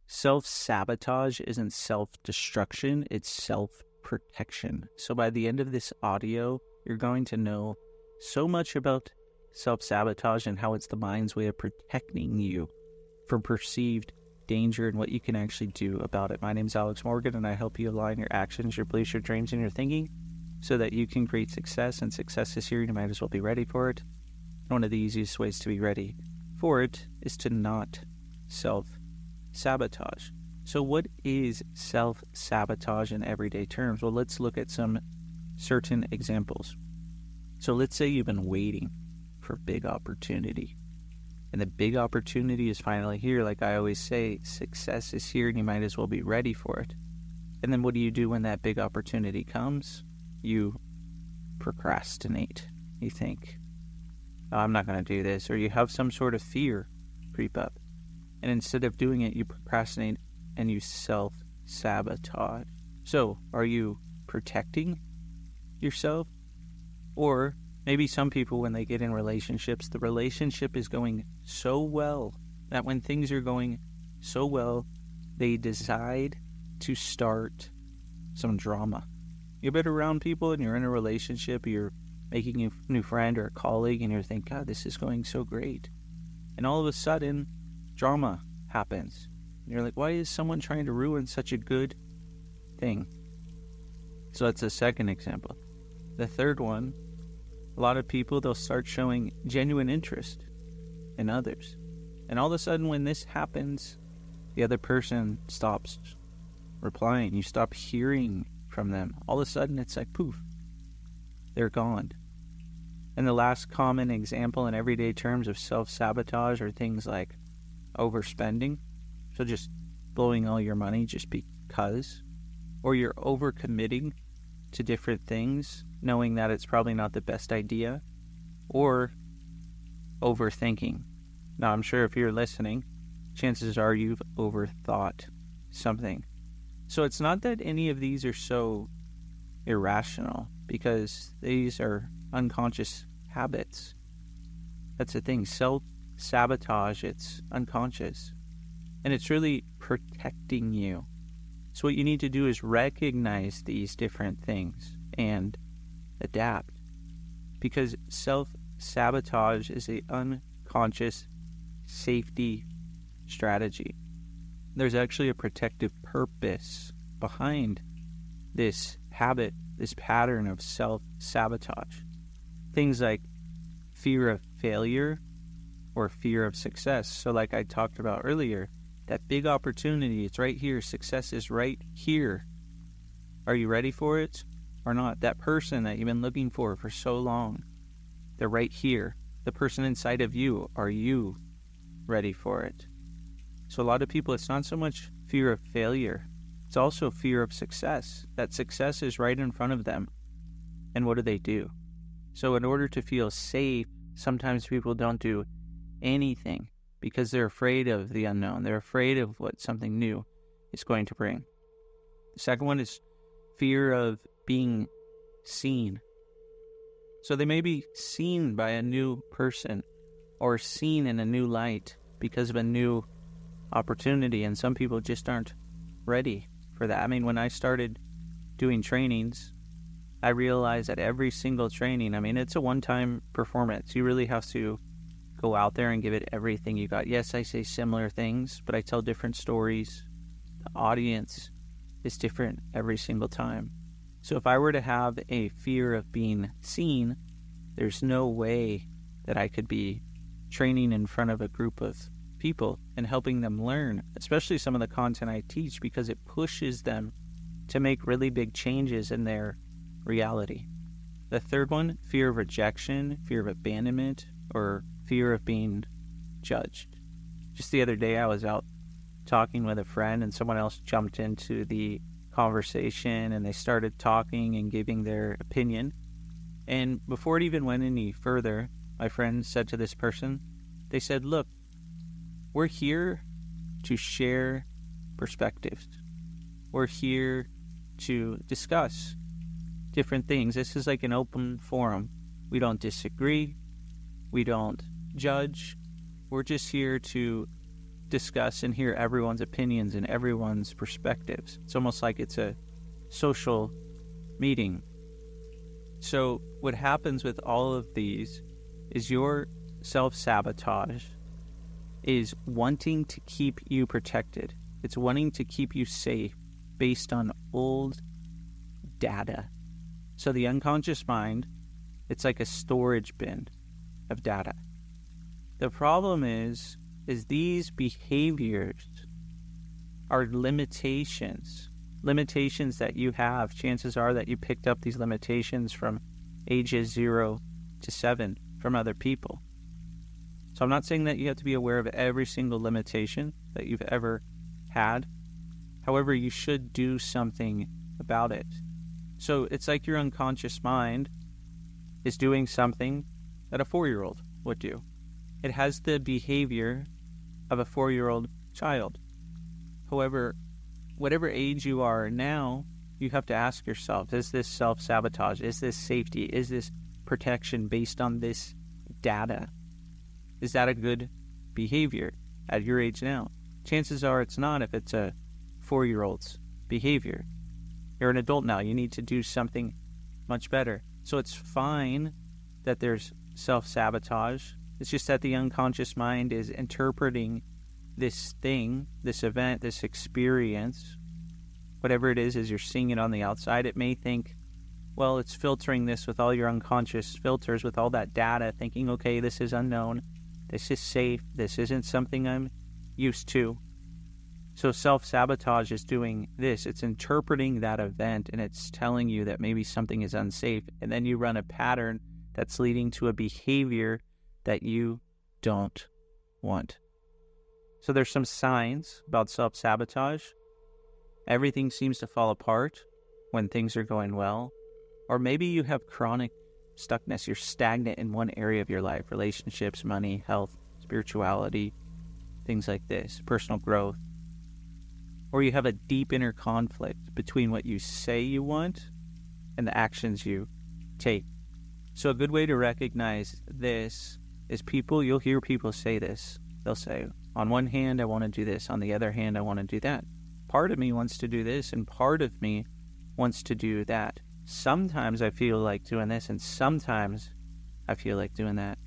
Self-sabotage isn't self-destruction, it's self-protection. So by the end of this audio, you're going to know so much about self-sabotage and how it's the mind's way of protecting you from perceived danger and what you can actually do about it. My name is Alex Morgan, and I help you align your actions, your beliefs, your dreams, and your thinking so that you can create success. And success is here. You might as well be ready for it. One of the easiest ways to be ready for it is to not self-sabotage. So what is self-sabotage in everyday terms? Well, let's look at some certain examples. So let's say you've been waiting for a big opportunity, and the big opportunity is finally here. Like I always say, success is here and you might as well be ready for it. And then what do you do when that big opportunity comes? You procrastinate. You think, oh, I'm not going to do this. Or you have some sort of fear creep up. And instead of doing it, you procrastinate and you self-sabotage. So are you protecting yourself? Or maybe some people, when they get in relationships, the relationship is going so well that when things are going so well, they decide to start some drama. You've been around people and you're in a relationship, you're making a new friend or a colleague, and you're thinking, God, this is going so great. And all of a sudden, drama happens. And you're like, why is someone trying to ruin such a good thing? So that's the second example. The third one, a lot of people, they'll start showing genuine interest in others. And all of a sudden, when this happens, the other person stops replying. You stop hearing from them. All of a sudden, it's like, poof, they're gone. And the last common example in everyday terms of self-sabotage are things like overspending. So just blowing all your money just because. Or you're overcommitting to different things, knowing that it's probably not the best idea. Or overthinking. Now, I'm sure if you're listening, chances are you've overthought something. So it's not that any of these are so irrational, because these are unconscious habits. That's the thing. Self-sabotage, it's unconscious. And it's really protecting you. So what you need to do is recognize these different things and adapt. Because self-sabotage is an unconscious safety strategy. There's actually a protective purpose behind this habit, this pattern of self-sabotage. Things like fear of failure or fear of success. So like I talked about earlier, that big opportunity, it's right here. Success is right here. Are you ready for it or not? That person that you've been looking for so long, they're right here. The person inside of you, are you ready for it? So a lot of people, it's not so much fear of failure. It's also fear of success. That success is right in front of them. And what do? So in order to feel safe, sometimes people don't do anything because they're afraid of the unknown. They're afraid of what something new is going to bring. The second one is fear of being seen. So they may be seen by a new person or seen in a new light because of a new opportunity, and some people just aren't ready for that. I mean, when I started doing trainings, I realized that every single training, it's a one-time performance. You really have to go out there and give it everything you got. Yes, I say similar things, but I tell different stories. The audience is different every single time. So if I were to have a fear of being seen, there's no way that I could be training in front of a group of people and helping them learn, especially some of the content I teach, because it pushes them to make really big changes in their reality. The third one, fear of rejection, fear of abandonment, or fear of being judged. Just the other day, I was out talking with a friend and someone else jumped into the conversation and they started talking and giving their opinion. And before it even went any further, my friend said to this person, they said, look, we're here to share perspectives. We're here to discuss different things. This is like an open forum. We don't disagree. We don't judge. We're just here to discuss and hear everyone's opinions and everyone's perspectives. It's almost like it's a social meeting. So what happens with all of these is your self-sabotage is wanting to keep you protected. It's wanting to keep you safe based on old data. So the unconscious mind, it's like a storage bin of data. The problem is these behaviors are limitations that you have. Chances are that you picked up these limitations from ages 0 to 7 from other people. So I'm not saying that you have to be aware of every single limitation that you've ever had. However, you should do something about it. So it's like your unconscious mind is doing something that a 4-year-old would do. It has the behavior of a 4-year-old child. However, whatever age you are now, you have to ask yourself, is this self-sabotage? Is this safety? Is this protection based on this data? Is that a good behavior at your age now? Chances are it's not if it's a 4-year-old's behavior. You're an adult now. You need to do something much better. So it's fine that there's self-sabotage. It's just that the unconscious mind is interpreting this thing, this event, this experience, whatever it is, as you're seeing it on the outside. It may think, well, it's filtering this with all your unconscious filters, with all that data, thinking, okay, this is unknown. This is safe. This isn't something I'm used to. So self-sabotage is doing this. It's interpreting that event, and it's telling you that maybe something is unsafe. And then you run a pattern that's leading to a behavior that you don't want. So there's some signs about self-sabotage. Everything seems to fall apart when things are going well. Or maybe you have chronic stuckness. You're stagnant in one area of your life: relationships, money, health, spirituality, things like this, personal growth. Or you have a deep inner conflict between what you say you want and the actions you take. So a good way to recognize this is you'll hear people say this. They'll say, on one hand, I want to do this. On the other hand, I want to do that. Part of me wants to do this, and part of me wants to do that. Sometimes I feel like doing this, and sometimes I feel like doing that.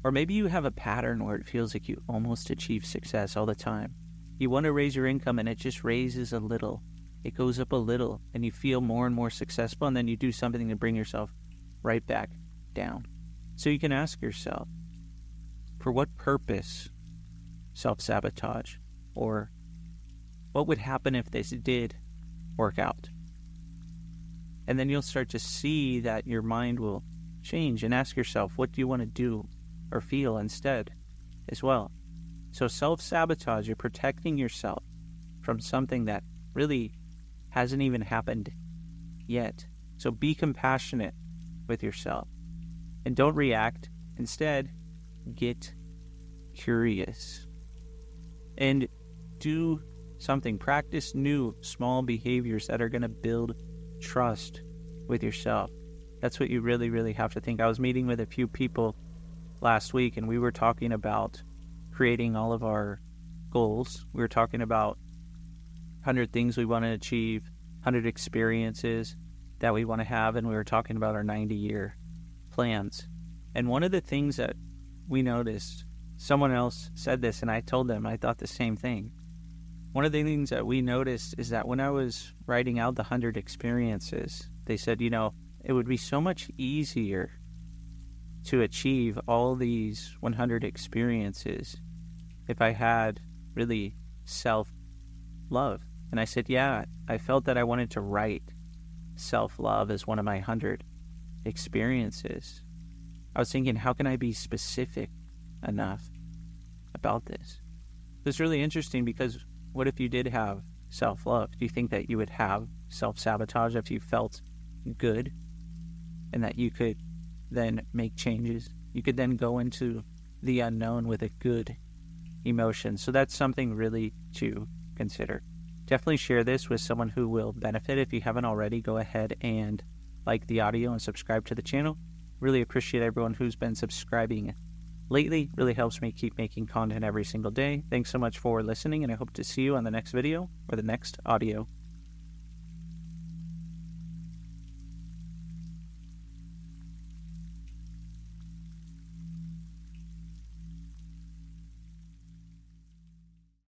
Or maybe you have a pattern where it feels like you almost achieve success all the time. You want to raise your income, and it just raises a little. It goes up a little, and you feel more and more successful, and then you do something to bring yourself right back down. So you can ask yourself, for what purpose self-sabotage? Or what would happen if this did work out? And then you'll start to see that your mind will change, and ask yourself, what do you want to do or feel instead as well? So self-sabotage, you're protecting yourself from something that really hasn't even happened yet. So be compassionate with yourself and don't react. Instead, get curious and do something. Practice new small behaviors that are going to build trust with yourself. That's what you really, really have to think. I was meeting with a few people last week, and we were talking about creating all of our goals. We were talking about 100 things we want to achieve, 100 experiences that we want to have, and we were talking about our 90-year plans. And one of the things that we noticed, someone else said this, and I told them I thought the same thing. One of the things that we noticed is that when I was writing out the 100 experiences, they said, it would be so much easier to achieve all these 100 experiences if I had really self-love. And I said, yeah, I felt that I wanted to write self-love as one of my 100 experiences. I was thinking, how can I be specific enough about this? It's really interesting, because what if you did have self-love? Do you think that you would have self-sabotage if you felt good and that you could then make changes? You could then go into the unknown with a good emotion. So that's something really to consider. Definitely share this with someone who will benefit. If you haven't already, go ahead and like the audio and subscribe to the channel. Really appreciate everyone who's been subscribing lately. Really helps me keep making content every single day. Thanks so much for listening, and I hope to see you on the next video or the next audio.